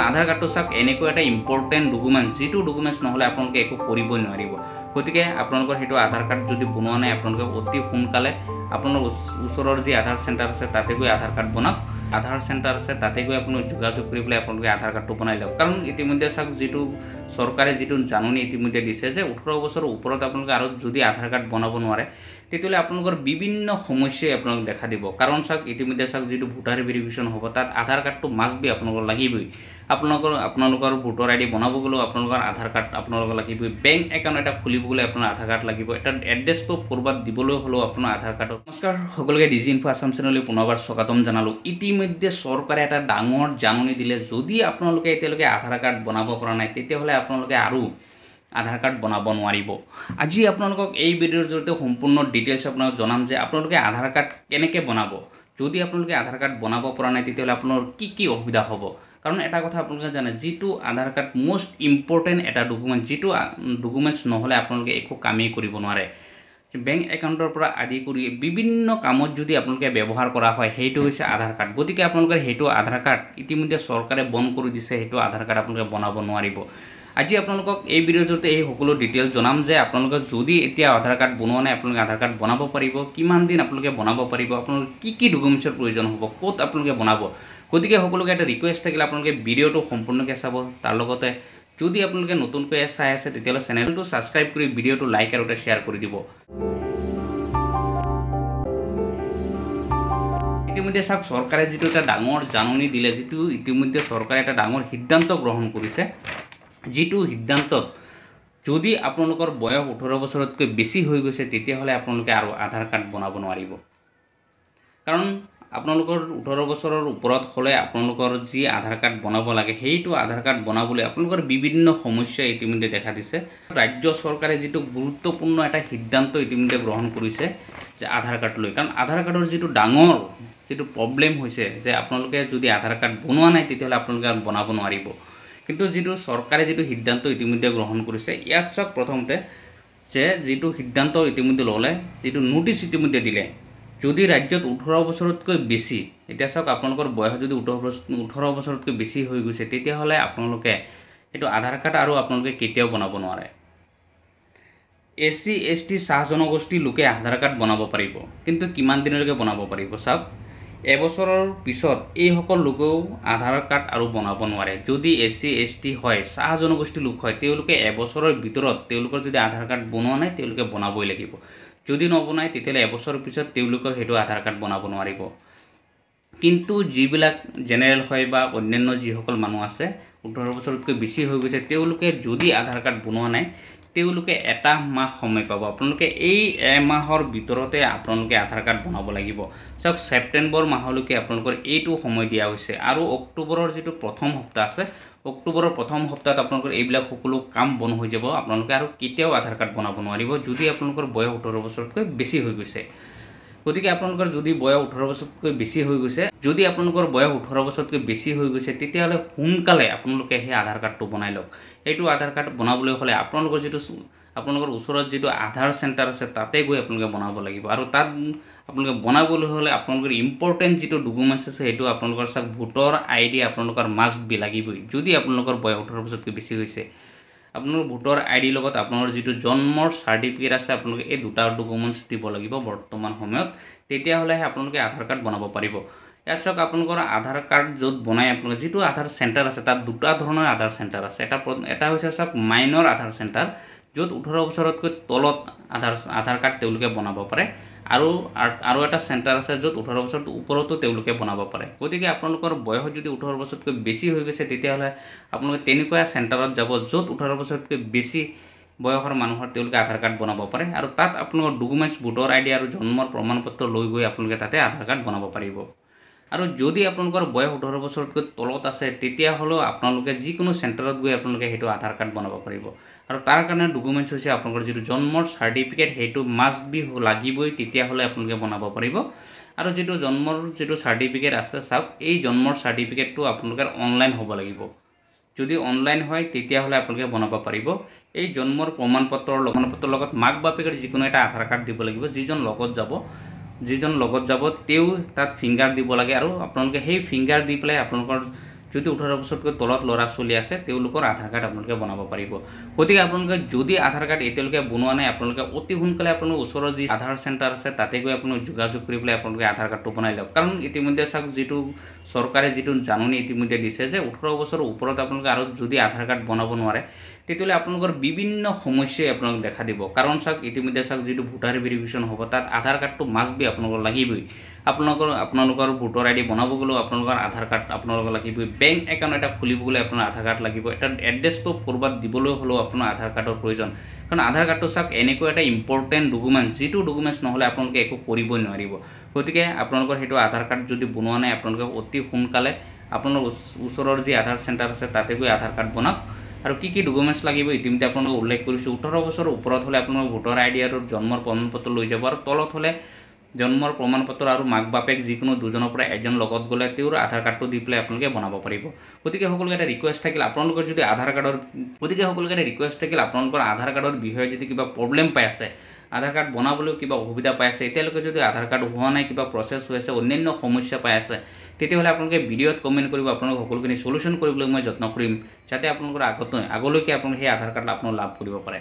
আধাৰ কাৰ্ডটো চাওক এনেকুৱা এটা ইম্পৰ্টেণ্ট ডকুমেণ্ট, যিটো ডকুমেণ্টছ নহ'লে আপোনালোকে একো কৰিবই নোৱাৰিব। গতিকে আপোনালোকৰ সেইটো আধাৰ কাৰ্ড যদি বনোৱা নাই, আপোনালোকে অতি সোনকালে আপোনাৰ ওচৰৰ যি আধাৰ চেণ্টাৰ আছে তাতে গৈ আধাৰ কাৰ্ড বনাওক। আধাৰ চেণ্টাৰ আছে তাতে গৈ আপুনি যোগাযোগ কৰি পেলাই আপোনালোকে আধাৰ কাৰ্ডটো বনাই লওক। কাৰণ ইতিমধ্যে চাওক যিটো চৰকাৰে যিটো জাননী ইতিমধ্যে দিছে যে 18 বছৰৰ ওপৰত আপোনালোকে আৰু যদি আধাৰ কাৰ্ড বনাব নোৱাৰে তেতিয়াহ'লে আপোনালোকৰ বিভিন্ন সমস্যাই আপোনালোক দেখা দিব। কাৰণ চাওক ইতিমধ্যে চাওক যিটো ভোটাৰ ভেৰিফিকেশ্যন হ'ব তাত আধাৰ কাৰ্ডটো মাষ্ট বি আপোনালোকৰ লাগিবই। আপোনালোকৰ ভোটাৰ আইডি বনাব গ'লেও আপোনালোকৰ আধাৰ কাৰ্ড আপোনালোকৰ লাগিবই। বেংক একাউণ্ট এটা খুলিব গ'লে আপোনাৰ আধাৰ কাৰ্ড লাগিব। এটা এড্ৰেছ প্ৰুফ ক'ৰবাত দিবলৈ হ'লেও আপোনাৰ আধাৰ কাৰ্ডৰ। নমস্কাৰ সকলোকে, ডিজি ইনফো আছাম চেনেললৈ পুনৰবাৰ স্বাগতম জনালোঁ। ইতিমধ্যে চৰকাৰে এটা ডাঙৰ জাননী দিলে, যদি আপোনালোকে এতিয়ালৈকে আধাৰ কাৰ্ড বনাব পৰা নাই তেতিয়াহ'লে আপোনালোকে আৰু আধাৰ কাৰ্ড বনাব নোৱাৰিব। আজি আপোনালোকক এই ভিডিঅ'ৰ জৰিয়তে সম্পূৰ্ণ ডিটেইলছ আপোনালোকক জনাম যে আপোনালোকে আধাৰ কাৰ্ড কেনেকৈ বনাব। যদি আপোনালোকে আধাৰ কাৰ্ড বনাব পৰা নাই তেতিয়াহ'লে আপোনাৰ কি অসুবিধা হ'ব। কাৰণ এটা কথা আপোনালোকে জানে, যিটো আধাৰ কাৰ্ড মষ্ট ইম্পৰ্টেণ্ট এটা ডকুমেণ্ট, যিটো ডকুমেণ্টছ নহ'লে আপোনালোকে একো কামেই কৰিব নোৱাৰে। বেংক একাউণ্টৰ পৰা আদি কৰি বিভিন্ন কামত যদি আপোনালোকে ব্যৱহাৰ কৰা হয়, সেইটো হৈছে আধাৰ কাৰ্ড। গতিকে আপোনালোকে সেইটো আধাৰ কাৰ্ড ইতিমধ্যে চৰকাৰে বন্ধ কৰি দিছে, সেইটো আধাৰ কাৰ্ড আপোনালোকে বনাব নোৱাৰিব। আজি আপোনালোকক এই ভিডিঅ'ৰ জৰিয়তে এই সকলো ডিটেইলছ জনাম যে আপোনালোকে যদি এতিয়া আধাৰ কাৰ্ড বনোৱা নাই আপোনালোকে আধাৰ কাৰ্ড বনাব পাৰিব, কিমান দিন আপোনালোকে বনাব পাৰিব, আপোনালোকে কি ডকুমেণ্টছৰ প্ৰয়োজন হ'ব, ক'ত আপোনালোকে বনাব। গতিকে সকলোকে এটা ৰিকুৱেষ্ট থাকিলে আপোনালোকে ভিডিঅ'টো সম্পূৰ্ণকৈ চাব। তাৰ লগতে যদি আপোনালোকে নতুনকৈ চাই আছে তেতিয়াহ'লে চেনেলটো ছাবস্ক্ৰাইব কৰি ভিডিঅ'টো লাইক আৰু এটা শ্বেয়াৰ কৰি দিব। ইতিমধ্যে চাওক চৰকাৰে যিটো এটা ডাঙৰ জাননী দিলে, যিটো ইতিমধ্যে চৰকাৰে এটা ডাঙৰ সিদ্ধান্ত গ্ৰহণ কৰিছে, যিটো সিদ্ধান্তত যদি আপোনালোকৰ বয়স 18 বছৰতকৈ বেছি হৈ গৈছে তেতিয়াহ'লে আপোনালোকে আৰু আধাৰ কাৰ্ড বনাব নোৱাৰিব। কাৰণ আপোনালোকৰ 18 বছৰৰ ওপৰত হ'লে আপোনালোকৰ যি আধাৰ কাৰ্ড বনাব লাগে, সেইটো আধাৰ কাৰ্ড বনাবলৈ আপোনালোকৰ বিভিন্ন সমস্যা ইতিমধ্যে দেখা দিছে। ৰাজ্য চৰকাৰে যিটো গুৰুত্বপূৰ্ণ এটা সিদ্ধান্ত ইতিমধ্যে গ্ৰহণ কৰিছে যে আধাৰ কাৰ্ড লৈ, কাৰণ আধাৰ কাৰ্ডৰ যিটো ডাঙৰ যিটো প্ৰব্লেম হৈছে যে আপোনালোকে যদি আধাৰ কাৰ্ড বনোৱা নাই তেতিয়াহ'লে আপোনালোকে আৰু বনাব নোৱাৰিব। কিন্তু যিটো চৰকাৰে যিটো সিদ্ধান্ত ইতিমধ্যে গ্ৰহণ কৰিছে, ইয়াত চাওক প্ৰথমতে যে যিটো সিদ্ধান্ত ইতিমধ্যে ল'লে, যিটো নোটিছ ইতিমধ্যে দিলে, যদি ৰাজ্যত 18 বছৰতকৈ বেছি, এতিয়া চাওক আপোনালোকৰ বয়স যদি 18 বছৰতকৈ বেছি হৈ গৈছে তেতিয়াহ'লে আপোনালোকে এইটো আধাৰ কাৰ্ড আৰু আপোনালোকে কেতিয়াও বনাব নোৱাৰে। SC ST চাহ জনগোষ্ঠীৰ লোকে আধাৰ কাৰ্ড বনাব পাৰিব, কিন্তু কিমান দিনলৈকে বনাব পাৰিব। চাওক এবছৰৰ পিছত এইসকল লোকেও আধাৰ কাৰ্ড আৰু বনাব নোৱাৰে। যদি SC ST হয়, চাহ জনগোষ্ঠীৰ লোক হয়, তেওঁলোকে এবছৰৰ ভিতৰত তেওঁলোকৰ যদি আধাৰ কাৰ্ড বনোৱা নাই তেওঁলোকে বনাবই লাগিব। যদি নবনায় তেতিয়াহ'লে এবছৰৰ পিছত তেওঁলোকেও সেইটো আধাৰ কাৰ্ড বনাব নোৱাৰিব। কিন্তু যিবিলাক জেনেৰেল হয় বা অন্যান্য যিসকল মানুহ আছে 18 বছৰতকৈ বেছি হৈ গৈছে, তেওঁলোকে যদি আধাৰ কাৰ্ড বনোৱা নাই তেওঁলোকে এটা মাহ সময় পাব। আপোনালোকে এই এমাহৰ ভিতৰতে আপোনালোকে আধাৰ কাৰ্ড বনাব লাগিব। চাওক ছেপ্টেম্বৰ মাহলৈকে আপোনালোকৰ এইটো সময় দিয়া হৈছে, আৰু অক্টোবৰৰ যিটো প্ৰথম সপ্তাহ আছে, অক্টোবৰৰ প্ৰথম সপ্তাহত আপোনালোকৰ এইবিলাক সকলো কাম বন্ধ হৈ যাব। আপোনালোকে আৰু কেতিয়াও আধাৰ কাৰ্ড বনাব নোৱাৰিব যদি আপোনালোকৰ বয়স 18 বছৰতকৈ বেছি হৈ গৈছে। গতিকে আপোনালোকৰ যদি বয়স 18 বছৰতকৈ বেছি হৈ গৈছে, যদি আপোনালোকৰ বয়স 18 বছৰতকৈ বেছি হৈ গৈছে তেতিয়াহ'লে সোনকালে আপোনালোকে সেই আধাৰ কাৰ্ডটো বনাই লওক। এইটো আধাৰ কাৰ্ড বনাবলৈ হ'লে আপোনালোকৰ ওচৰত যিটো আধাৰ চেণ্টাৰ আছে তাতে গৈ আপোনালোকে বনাব লাগিব। আৰু তাত আপোনালোকে বনাবলৈ হ'লে আপোনালোকৰ ইম্পৰ্টেণ্ট যিটো ডকুমেণ্টছ আছে সেইটো আপোনালোকৰ চাওক ভোটাৰ ID আপোনালোকৰ মাষ্ট বি লাগিবই। যদি আপোনালোকৰ বয়স 18 বছৰতকৈ বেছি হৈছে, আপোনালোকৰ ভোটাৰ ID লগত আপোনাৰ যিটো জন্মৰ চাৰ্টিফিকেট আছে আপোনালোকে এই দুটা ডকুমেণ্টছ দিব লাগিব বৰ্তমান সময়ত, তেতিয়াহ'লেহে আপোনালোকে আধাৰ কাৰ্ড বনাব পাৰিব। ইয়াত চাওক আপোনালোকৰ আধাৰ কাৰ্ড য'ত বনাই আপোনালোকৰ যিটো আধাৰ চেণ্টাৰ আছে তাত দুটা ধৰণৰ আধাৰ চেণ্টাৰ আছে। এটা হৈছে চাওক মাইনৰ আধাৰ চেণ্টাৰ, য'ত 18 বছৰতকৈ তলত আধাৰ কাৰ্ড তেওঁলোকে বনাব পাৰে, আৰু এটা চেণ্টাৰ আছে য'ত 18 বছৰৰ ওপৰতো তেওঁলোকে বনাব পাৰে। গতিকে আপোনালোকৰ বয়স যদি 18 বছৰতকৈ বেছি হৈ গৈছে তেতিয়াহ'লে আপোনালোকে তেনেকুৱা চেণ্টাৰত যাব য'ত 18 বছৰতকৈ বেছি বয়সৰ মানুহৰ তেওঁলোকে আধাৰ কাৰ্ড বনাব পাৰে, আৰু তাত আপোনালোকৰ ডকুমেণ্টছ ভোটাৰ ID আৰু জন্মৰ প্ৰমাণপত্ৰ লৈ গৈ আপোনালোকে তাতে আধাৰ কাৰ্ড বনাব পাৰিব। আৰু যদি আপোনালোকৰ বয়স 18 বছৰতকৈ তলত আছে তেতিয়াহ'লেও আপোনালোকে যিকোনো চেণ্টাৰত গৈ আপোনালোকে সেইটো আধাৰ কাৰ্ড বনাব পাৰিব। আৰু তাৰ কাৰণে ডকুমেণ্টছ হৈছে আপোনালোকৰ যিটো জন্মৰ চাৰ্টিফিকেট সেইটো মাষ্ট বি লাগিবই, তেতিয়াহ'লে আপোনালোকে বনাব পাৰিব। আৰু যিটো জন্মৰ যিটো চাৰ্টিফিকেট আছে চাওক, এই জন্মৰ চাৰ্টিফিকেটটো আপোনালোকৰ অনলাইন হ'ব লাগিব। যদি অনলাইন হয় তেতিয়াহ'লে আপোনালোকে বনাব পাৰিব। এই জন্মৰ প্ৰমাণপত্ৰৰ লগত মাক বাপেকৰ যিকোনো এটা আধাৰ কাৰ্ড দিব লাগিব। যিজন লগত যাব তেওঁ তাত ফিংগাৰ দিব লাগে, আৰু আপোনালোকে সেই ফিংগাৰ দি পেলাই আপোনালোকৰ যদি 18 বছৰতকৈ তলত ল'ৰা ছোৱালী আছে তেওঁলোকৰ আধাৰ কাৰ্ড আপোনালোকে বনাব পাৰিব গতিকে আপোনালোকে যদি আধাৰ কাৰ্ড এতিয়ালৈকে বনোৱা নাই আপোনালোকে অতি সোনকালে আপোনালোকৰ ওচৰৰ যি আধাৰ চেণ্টাৰ আছে তাতে গৈ আপোনালোক যোগাযোগ কৰি পেলাই আপোনালোকে আধাৰ কাৰ্ডটো বনাই লওক কাৰণ ইতিমধ্যে চাওক যিটো চৰকাৰে যিটো জাননী ইতিমধ্যে দিছে যে 18 বছৰৰ ওপৰত আপোনালোকে আৰু যদি আধাৰ কাৰ্ড বনাব নোৱাৰে তেতিয়াহ'লে আপোনালোকৰ বিভিন্ন সমস্যাই আপোনালোক দেখা দিব কাৰণ চাওক ইতিমধ্যে চাওক যিটো ভোটাৰ ভেৰিফিকেশ্যন হ'ব তাত আধাৰ কাৰ্ডটো মাষ্ট বি আপোনালোকৰ লাগিবই আপোনালোকৰ ভোটাৰ আইডি বনাব গ'লেও আপোনালোকৰ আধাৰ কাৰ্ড আপোনালোকৰ লাগিবই বেংক একাউণ্ট এটা খুলিব গ'লে আপোনাৰ আধাৰ কাৰ্ড লাগিব এটা এড্ৰেছ প্ৰুফ ক'ৰবাত দিবলৈ হ'লেও আপোনাৰ আধাৰ কাৰ্ডৰ প্ৰয়োজন কাৰণ আধাৰ কাৰ্ডটো চাওক এনেকুৱা এটা ইম্পৰ্টেণ্ট ডকুমেণ্টছ যিটো ডকুমেণ্টছ নহ'লে আপোনালোকে একো কৰিবই নোৱাৰিব গতিকে আপোনালোকৰ সেইটো আধাৰ কাৰ্ড যদি বনোৱা নাই আপোনালোকে অতি সোনকালে আপোনাৰ ওচৰৰ যি আধাৰ চেণ্টাৰ আছে তাতে গৈ আধাৰ কাৰ্ড বনাওক আৰু কি ডকুমেণ্টছ লাগিব ইতিমধ্যে আপোনালোকে উল্লেখ কৰিছোঁ 18 বছৰৰ ওপৰত হ'লে আপোনালোকৰ ভোটাৰ আইডি আৰু জন্মৰ প্ৰমাণপত্ৰ লৈ যাব আৰু তলত হ'লে জন্মৰ প্ৰমাণপত্ৰ আৰু মাক বাপেক যিকোনো দুজনৰ পৰা এজন লগত গ'লে তেওঁৰ আধাৰ কাৰ্ডটো দি পেলাই আপোনালোকে বনাব পাৰিব গতিকে সকলোকে এটা ৰিকুৱেষ্ট থাকিল আপোনালোকৰ যদি আধাৰ কাৰ্ডৰ বিষয়ে যদি কিবা প্ৰব্লেম পাই আছে আধাৰ কাৰ্ড বনাবলৈও কিবা অসুবিধা পাই আছে এতিয়ালৈকে যদি আধাৰ কাৰ্ড হোৱা নাই কিবা প্ৰচেছ হৈ আছে অন্যান্য সমস্যা পাই আছে তেতিয়াহ'লে আপোনালোকে ভিডিঅ'ত কমেণ্ট কৰিব আপোনালোক সকলোখিনি সলিউশ্যন কৰিবলৈ মই যত্ন কৰিম যাতে আপোনালোকৰ আগলৈকে আপোনালোকে সেই আধাৰ কাৰ্ড আপোনালোকে লাভ কৰিব পাৰে